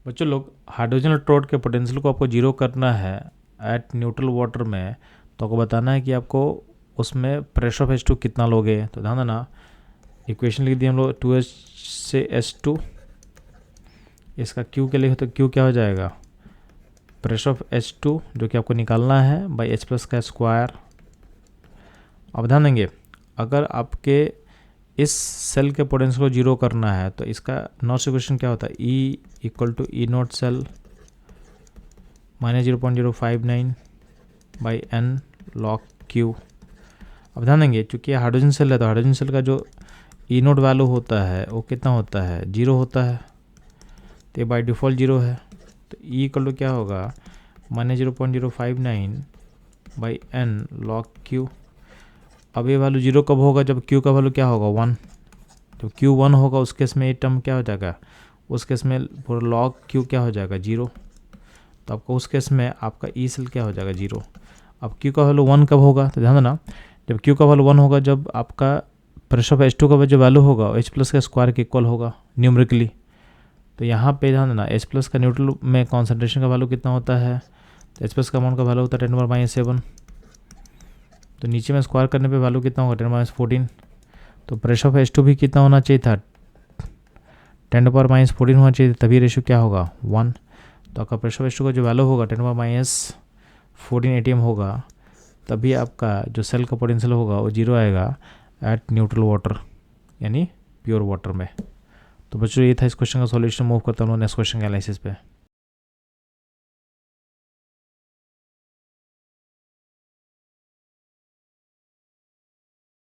बच्चों लोग hydrogen electrode के पोटेंशियल को आपको जीरो करना है एट न्यूट्रल वाटर में, तो आपको बताना है कि आपको उसमें प्रेशर ऑफ H2 कितना लोगे। तो ध्यान देना, इक्वेशन लिख दिए हम लोग 2H से H2, इसका Q के लिए तो Q क्या हो जाएगा, प्रेशर ऑफ H2 जो कि आपको निकालना है बाई H प्लस का स्क्वायर। अब ध्यान देंगे, अगर आपके इस सेल के पोटेंशियल को जीरो करना है तो इसका नॉट इक्वेशन क्या होता है, E equal to E nought cell minus 0.059 by n log Q. अब ध्यान देंगे, चूँकि हाइड्रोजन सेल है तो हाइड्रोजन सेल का जो ई नोट वैल्यू होता है वो कितना होता है, जीरो होता है, तो ये बाई डिफ़ॉल्ट जीरो है। तो ई इक्वल टू क्या होगा, minus 0.059 by n log Q. अब ये वैल्यू जीरो कब होगा, जब क्यू का वैल्यू क्या होगा 1। जब क्यू 1 होगा उस केस में ये टर्म क्या हो जाएगा, उस केस में पूरा लॉग क्यू क्या हो जाएगा, जीरो। तो आपको उस केस में आपका ई सेल क्या हो जाएगा, जीरो। अब क्यू का वैल्यू 1 कब होगा, तो ध्यान देना, जब क्यू का वैल्यू 1 होगा जब आपका प्रेशर ऑफ H2 का जो वैल्यू होगा H प्लस के स्क्वायर के इक्वल होगा न्यूमरिकली। तो यहाँ पे ध्यान देना, H प्लस का न्यूट्रल में कॉन्सेंट्रेशन का वैल्यू कितना होता है, तो H प्लस का अमाउंट का वैल्यू होता है 10⁻⁷। तो नीचे में स्क्वायर करने पे वैल्यू कितना होगा 10⁻14। तो प्रेशर ऑफ H2 भी कितना होना चाहिए था, 10⁻14 होना चाहिए, तभी रेशियो क्या होगा 1। तो आपका प्रेशर ऑफ H2 का जो वैल्यू होगा 10⁻14 atm होगा, तभी आपका जो सेल का पोटेंशियल होगा वो जीरो आएगा एट न्यूट्रल वाटर यानी प्योर वाटर में। तो बच्चों ये था इस क्वेश्चन का सॉल्यूशन। मूव करता हूँ नेक्स्ट क्वेश्चन के एनालिसिस पे।